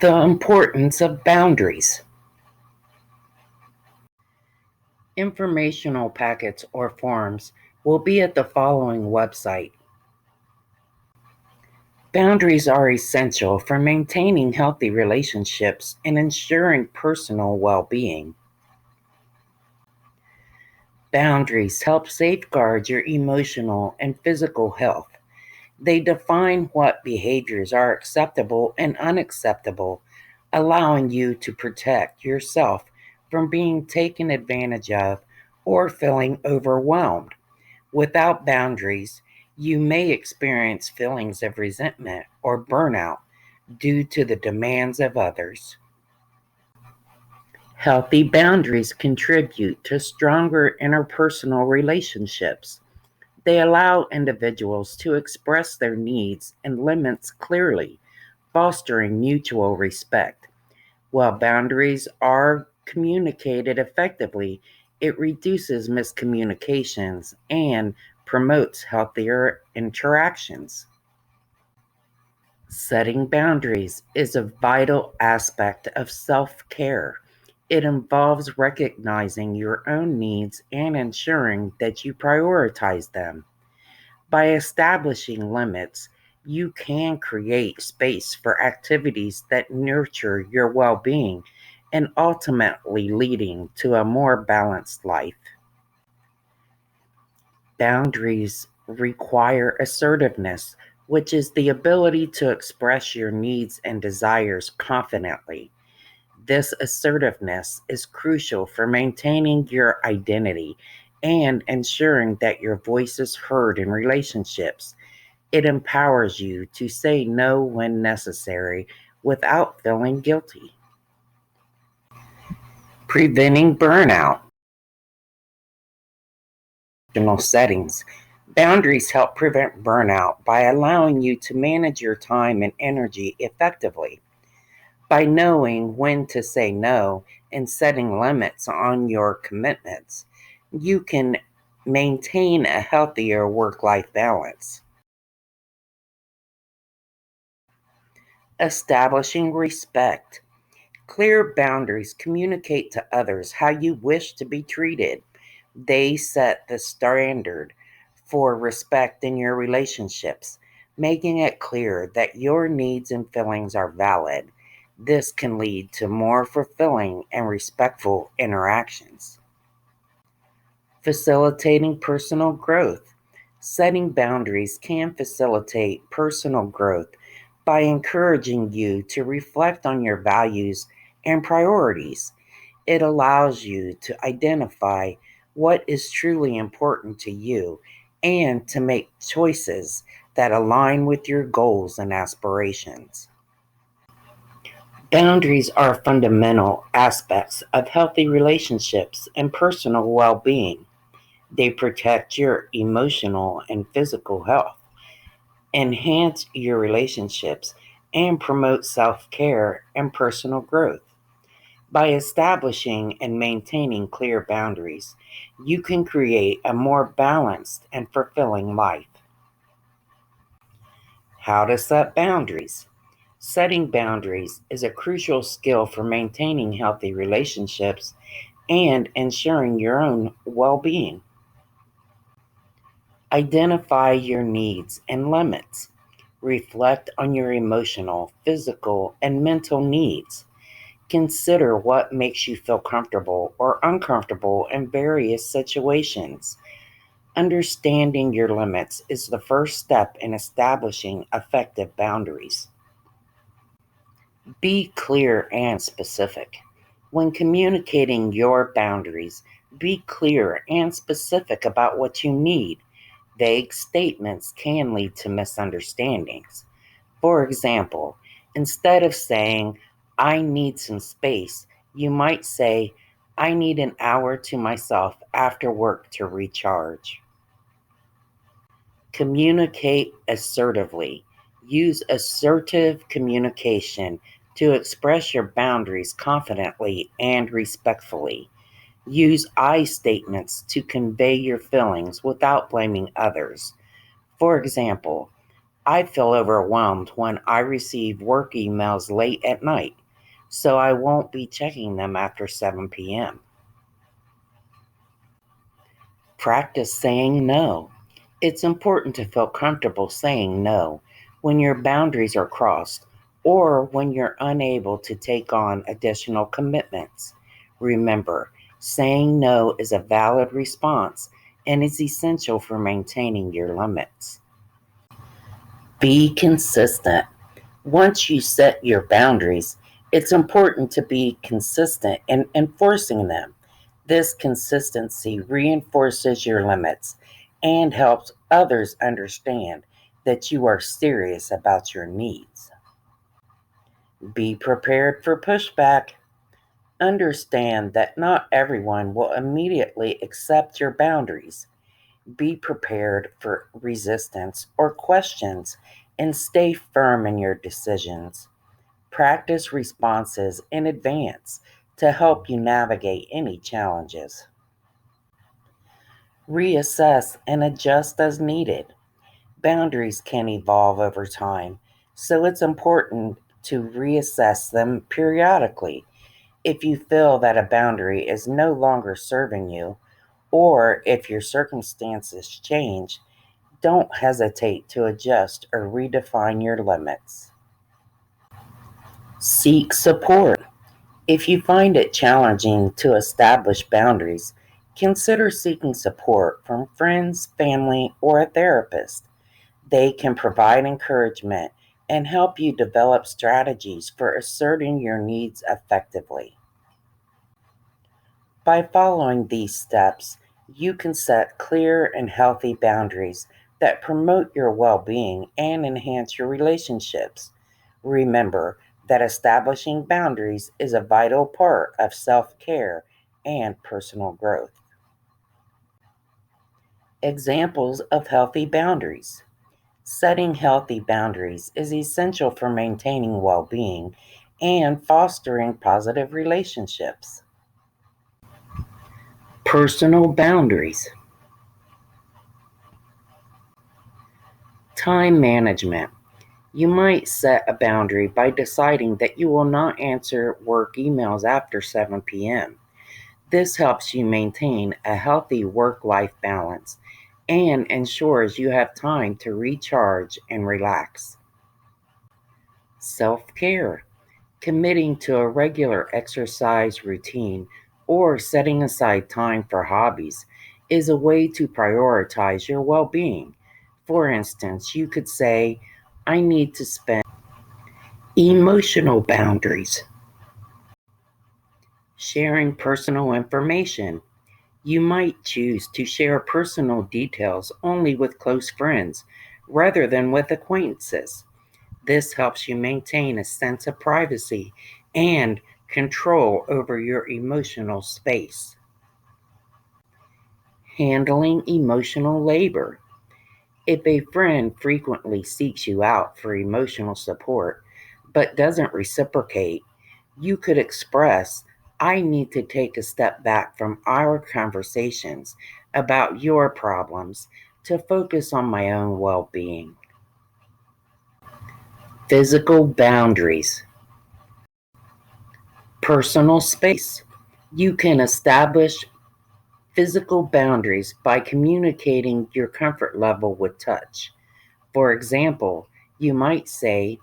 The importance of boundaries. Informational packets or forms will be at the following website. Boundaries are essential for maintaining healthy relationships and ensuring personal well-being. Boundaries help safeguard your emotional and physical health. They define what behaviors are acceptable and unacceptable, allowing you to protect yourself from being taken advantage of or feeling overwhelmed. Without boundaries, you may experience feelings of resentment or burnout due to the demands of others. Healthy boundaries contribute to stronger interpersonal relationships. They allow individuals to express their needs and limits clearly, fostering mutual respect. While boundaries are communicated effectively, it reduces miscommunications and promotes healthier interactions. Setting boundaries is a vital aspect of self care. It involves recognizing your own needs and ensuring that you prioritize them. By establishing limits, you can create space for activities that nurture your well being and ultimately leading to a more balanced life. Boundaries require assertiveness, which is the ability to express your needs and desires confidently. This assertiveness is crucial for maintaining your identity and ensuring that your voice is heard in relationships. It empowers you to say no when necessary without feeling guilty. Preventing burnout. Settings. Boundaries help prevent burnout by allowing you to manage your time and energy effectively. By knowing when to say no and setting limits on your commitments, you can maintain a healthier work life balance. Establishing respect. Clear boundaries communicate to others how you wish to be treated. They set the standard for respect in your relationships, making it clear that your needs and feelings are valid. This can lead to more fulfilling and respectful interactions. Facilitating personal growth. Setting boundaries can facilitate personal growth by encouraging you to reflect on your values and priorities. It allows you to identify what is truly important to you and to make choices that align with your goals and aspirations. Boundaries are fundamental aspects of healthy relationships and personal well being. They protect your emotional and physical health, enhance your relationships, and promote self care and personal growth. By establishing and maintaining clear boundaries, you can create a more balanced and fulfilling life. How to set boundaries. Setting boundaries is a crucial skill for maintaining healthy relationships and ensuring your own well being. Identify your needs and limits. Reflect on your emotional, physical, and mental needs. Consider what makes you feel comfortable or uncomfortable in various situations. Understanding your limits is the first step in establishing effective boundaries. Be clear and specific. When communicating your boundaries, be clear and specific about what you need. Vague statements can lead to misunderstandings. For example, instead of saying, I need some space, you might say, I need an hour to myself after work to recharge. Communicate assertively. Use assertive communication to express your boundaries confidently and respectfully. Use I statements to convey your feelings without blaming others. For example, I feel overwhelmed when I receive work emails late at night, so I won't be checking them after 7 p.m. Practice saying no. It's important to feel comfortable saying no when your boundaries are crossed or when you're unable to take on additional commitments. Remember, saying no is a valid response and is essential for maintaining your limits. Be consistent. Once you set your boundaries, it's important to be consistent in enforcing them. This consistency reinforces your limits and helps others understand that you are serious about your needs. Be prepared for pushback. Understand that not everyone will immediately accept your boundaries. Be prepared for resistance or questions and stay firm in your decisions. Practice responses in advance to help you navigate any challenges. Reassess and adjust as needed. Boundaries can evolve over time, so it's important to reassess them periodically. If you feel that a boundary is no longer serving you, or if your circumstances change, don't hesitate to adjust or redefine your limits. Seek support. If you find it challenging to establish boundaries, consider seeking support from friends, family, or a therapist. They can provide encouragement and help you develop strategies for asserting your needs effectively. By following these steps, you can set clear and healthy boundaries that promote your well being and enhance your relationships. Remember that establishing boundaries is a vital part of self care and personal growth. Examples of healthy boundaries. Setting healthy boundaries is essential for maintaining well being and fostering positive relationships. Personal boundaries. Time management. You might set a boundary by deciding that you will not answer work emails after 7 p.m. This helps you maintain a healthy work life balance and ensures you have time to recharge and relax. Self care. Committing to a regular exercise routine or setting aside time for hobbies is a way to prioritize your well being. For instance, you could say, I need to spend emotional boundaries. Sharing personal information. You might choose to share personal details only with close friends rather than with acquaintances. This helps you maintain a sense of privacy and control over your emotional space. Handling emotional labor. If a friend frequently seeks you out for emotional support but doesn't reciprocate, you could express, I need to take a step back from our conversations about your problems to focus on my own well being. Physical boundaries. Personal space. You can establish physical boundaries by communicating your comfort level with touch. For example, you might say,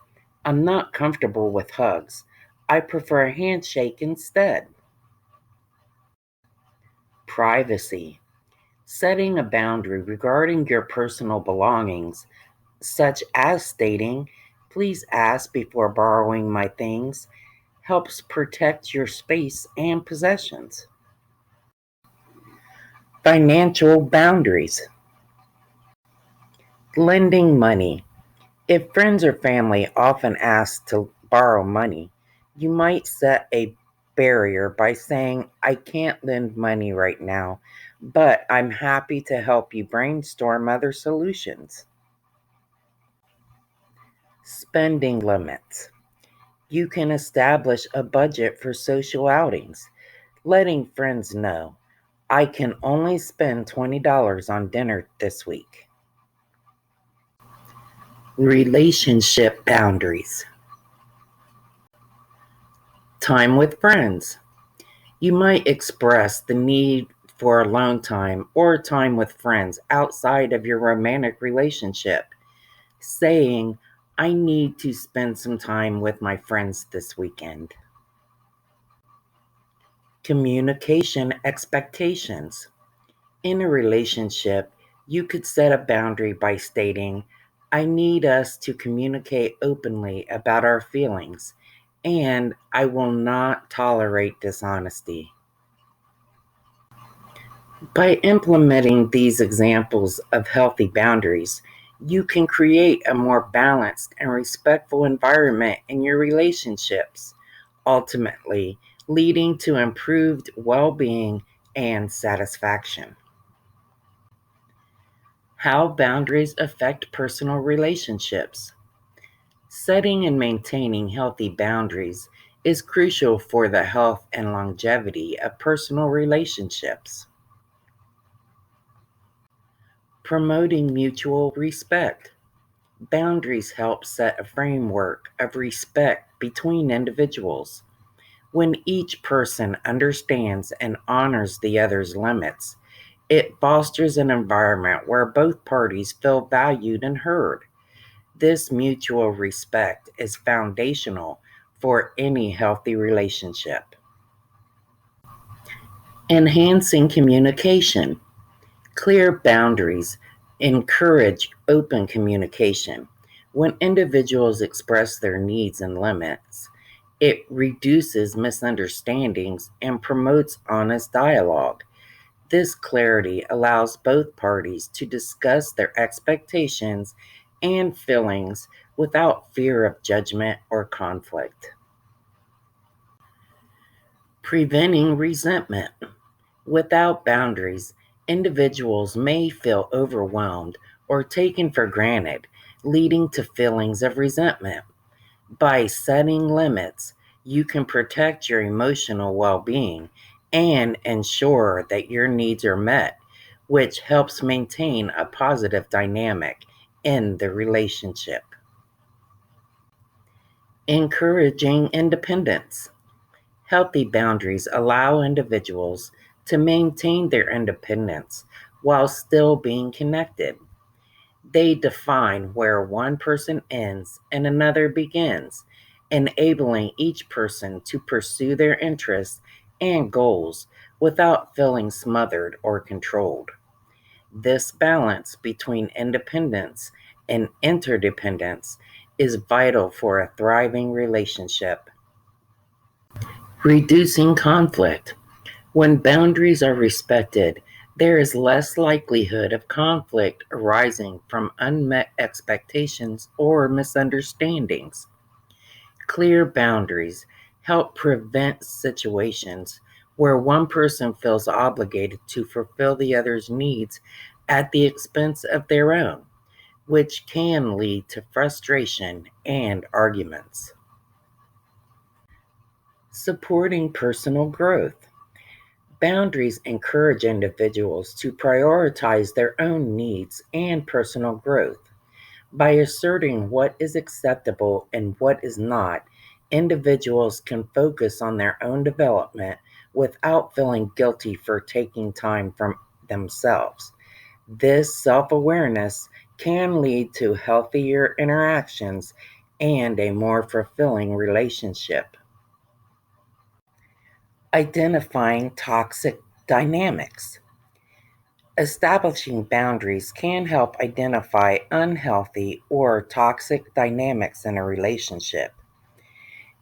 I'm not comfortable with hugs. I prefer a handshake instead. Privacy. Setting a boundary regarding your personal belongings, such as stating, please ask before borrowing my things, helps protect your space and possessions. Financial boundaries. Lending money. If friends or family often ask to borrow money, you might set a barrier by saying, I can't lend money right now, but I'm happy to help you brainstorm other solutions. Spending limits. You can establish a budget for social outings, letting friends know, I can only spend $20 on dinner this week. Relationship boundaries. Time with friends. You might express the need for alone time or time with friends outside of your romantic relationship, saying, I need to spend some time with my friends this weekend. Communication expectations. In a relationship, you could set a boundary by stating, I need us to communicate openly about our feelings, and I will not tolerate dishonesty. By implementing these examples of healthy boundaries, you can create a more balanced and respectful environment in your relationships, ultimately leading to improved well being and satisfaction. How boundaries affect personal relationships. Setting and maintaining healthy boundaries is crucial for the health and longevity of personal relationships. Promoting mutual respect. Boundaries help set a framework of respect between individuals. When each person understands and honors the other's limits, it fosters an environment where both parties feel valued and heard. This mutual respect is foundational for any healthy relationship. Enhancing communication. Clear boundaries encourage open communication. When individuals express their needs and limits, it reduces misunderstandings and promotes honest dialogue. This clarity allows both parties to discuss their expectations and feelings without fear of judgment or conflict. Preventing resentment. Without boundaries, individuals may feel overwhelmed or taken for granted, leading to feelings of resentment. By setting limits, you can protect your emotional well being and ensure that your needs are met, which helps maintain a positive dynamic in the relationship. Encouraging independence. Healthy boundaries allow individuals to maintain their independence while still being connected. They define where one person ends and another begins, enabling each person to pursue their interests and goals without feeling smothered or controlled. This balance between independence and interdependence is vital for a thriving relationship. Reducing conflict. When boundaries are respected, there is less likelihood of conflict arising from unmet expectations or misunderstandings. Clear boundaries help prevent situations where one person feels obligated to fulfill the other's needs at the expense of their own, which can lead to frustration and arguments. Supporting personal growth. Boundaries encourage individuals to prioritize their own needs and personal growth. By asserting what is acceptable and what is not, individuals can focus on their own development without feeling guilty for taking time from themselves. This self awareness can lead to healthier interactions and a more fulfilling relationship. Identifying toxic dynamics. Establishing boundaries can help identify unhealthy or toxic dynamics in a relationship.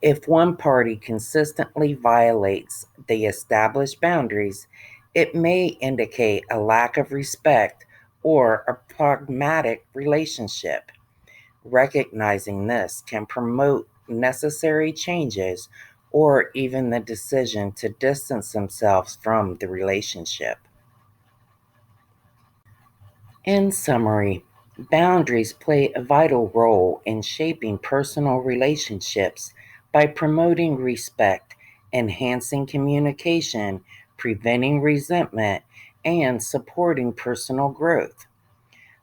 If one party consistently violates the established boundaries, it may indicate a lack of respect or a pragmatic relationship. Recognizing this can promote necessary changes or even the decision to distance themselves from the relationship. In summary, boundaries play a vital role in shaping personal relationships by promoting respect, enhancing communication, preventing resentment, and supporting personal growth.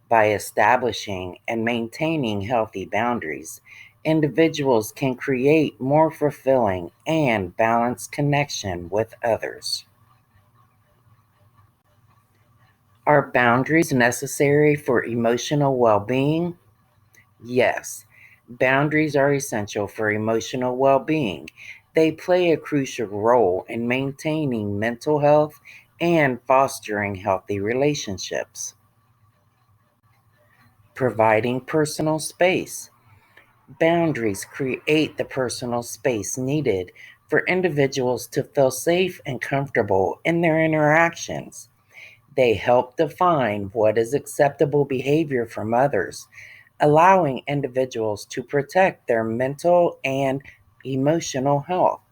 By establishing and maintaining healthy boundaries, individuals can create more fulfilling and balanced connection with others. Are boundaries necessary for emotional well being? Yes, boundaries are essential for emotional well being. They play a crucial role in maintaining mental health and fostering healthy relationships. Providing personal space. Boundaries create the personal space needed for individuals to feel safe and comfortable in their interactions. They help define what is acceptable behavior from others, allowing individuals to protect their mental and emotional health.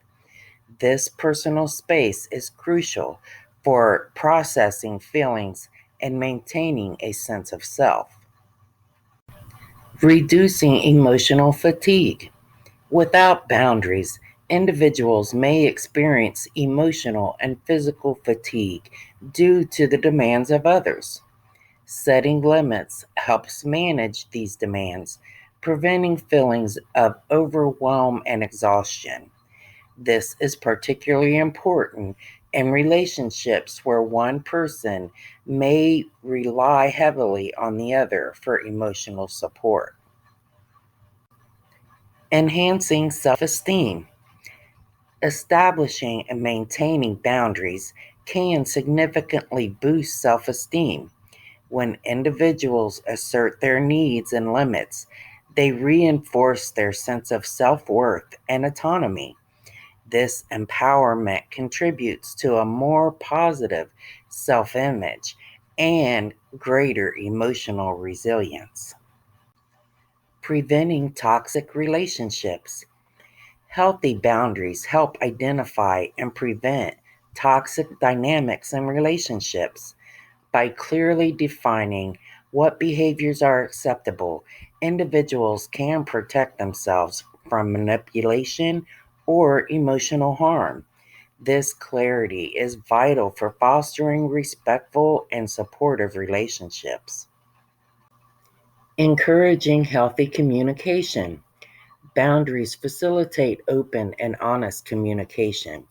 This personal space is crucial for processing feelings and maintaining a sense of self. Reducing emotional fatigue. Without boundaries, individuals may experience emotional and physical fatigue due to the demands of others. Setting limits helps manage these demands, preventing feelings of overwhelm and exhaustion. This is particularly important in relationships where one person may rely heavily on the other for emotional support. Enhancing self esteem. Establishing and maintaining boundaries can significantly boost self esteem. When individuals assert their needs and limits, they reinforce their sense of self worth and autonomy. This empowerment contributes to a more positive self image and greater emotional resilience. Preventing toxic relationships. Healthy boundaries help identify and prevent toxic dynamics in relationships. By clearly defining what behaviors are acceptable, individuals can protect themselves from manipulation or emotional harm. This clarity is vital for fostering respectful and supportive relationships. Encouraging healthy communication. Boundaries facilitate open and honest communication.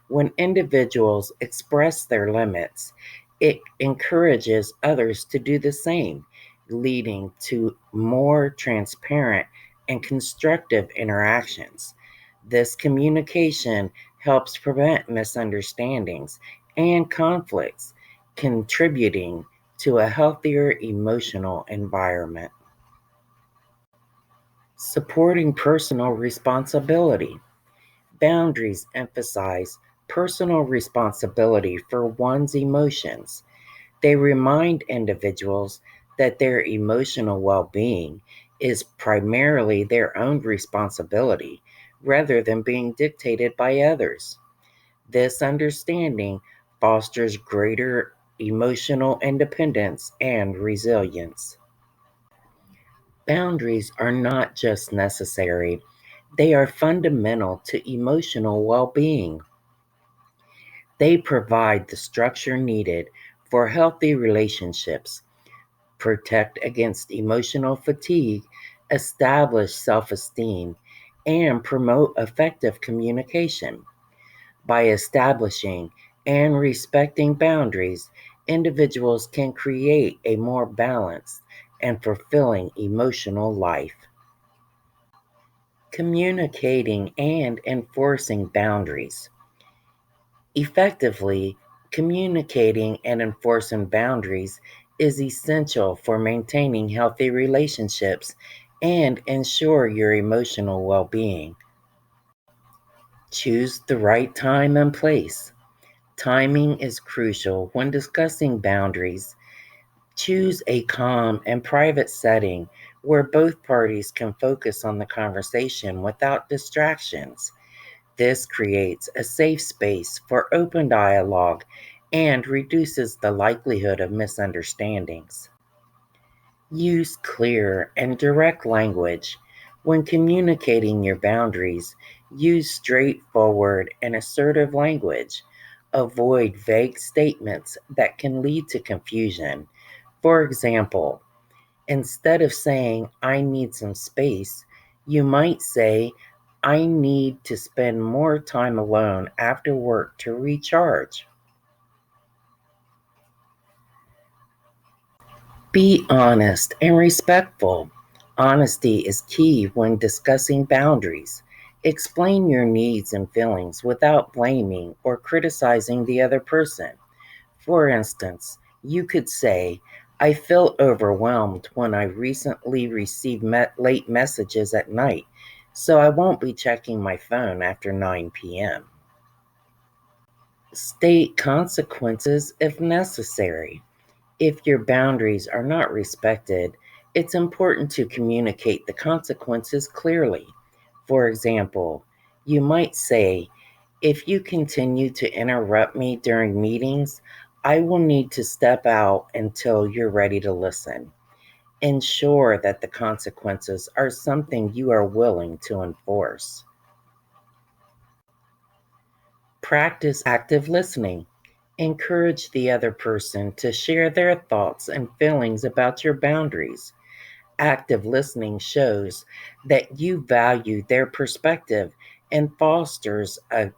When individuals express their limits, it encourages others to do the same, leading to more transparent and constructive interactions. This communication helps prevent misunderstandings and conflicts, contributing to a healthier emotional environment. Supporting personal responsibility. Boundaries emphasize personal responsibility for one's emotions. They remind individuals that their emotional well being is primarily their own responsibility rather than being dictated by others. This understanding fosters greater emotional independence and resilience. Boundaries are not just necessary, they are fundamental to emotional well being. They provide the structure needed for healthy relationships, protect against emotional fatigue, establish self esteem, and promote effective communication. By establishing and respecting boundaries, individuals can create a more balanced and fulfilling emotional life. Communicating and enforcing boundaries. Effectively communicating and enforcing boundaries is essential for maintaining healthy relationships and ensure your emotional well being. Choose the right time and place. Timing is crucial when discussing boundaries. Choose a calm and private setting where both parties can focus on the conversation without distractions. This creates a safe space for open dialogue and reduces the likelihood of misunderstandings. Use clear and direct language. When communicating your boundaries, use straightforward and assertive language. Avoid vague statements that can lead to confusion. For example, Instead of saying, I need some space, you might say, I need to spend more time alone after work to recharge. Be honest and respectful. Honesty is key when discussing boundaries. Explain your needs and feelings without blaming or criticizing the other person. For instance, you could say, I feel overwhelmed when I recently received late messages at night, so I won't be checking my phone after 9 p.m. State consequences if necessary. If your boundaries are not respected, it's important to communicate the consequences clearly. For example, you might say, if you continue to interrupt me during meetings, I will need to step out until you're ready to listen. Ensure that the consequences are something you are willing to enforce. Practice active listening. Encourage the other person to share their thoughts and feelings about your boundaries. Active listening shows that you value their perspective and fosters a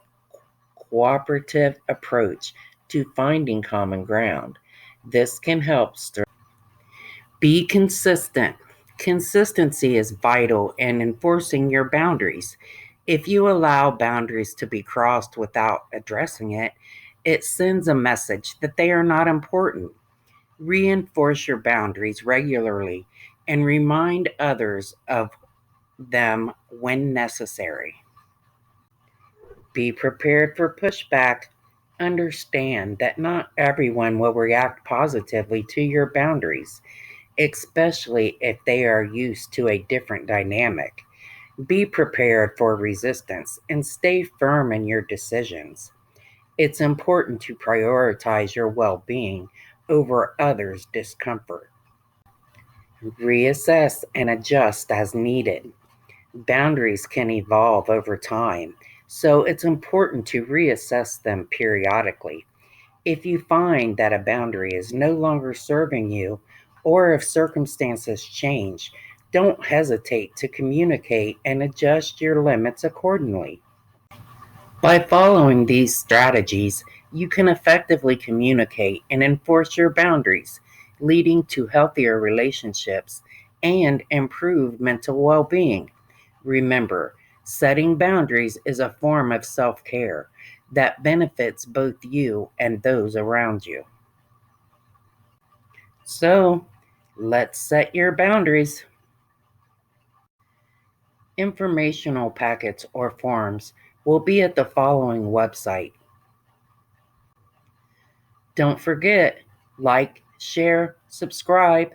cooperative approach to finding common ground. This can help be consistent. Consistency is vital in enforcing your boundaries. If you allow boundaries to be crossed without addressing it, it sends a message that they are not important. Reinforce your boundaries regularly and remind others of them when necessary. Be prepared for pushback. Understand that not everyone will react positively to your boundaries, especially if they are used to a different dynamic. Be prepared for resistance and stay firm in your decisions. It's important to prioritize your well being over others' discomfort. Reassess and adjust as needed. Boundaries can evolve over time, so it's important to reassess them periodically. If you find that a boundary is no longer serving you, or if circumstances change, don't hesitate to communicate and adjust your limits accordingly. By following these strategies, you can effectively communicate and enforce your boundaries, leading to healthier relationships and improved mental well being. Remember, setting boundaries is a form of self care that benefits both you and those around you. So, let's set your boundaries. Informational packets or forms will be at the following website. Don't forget, like, share, subscribe.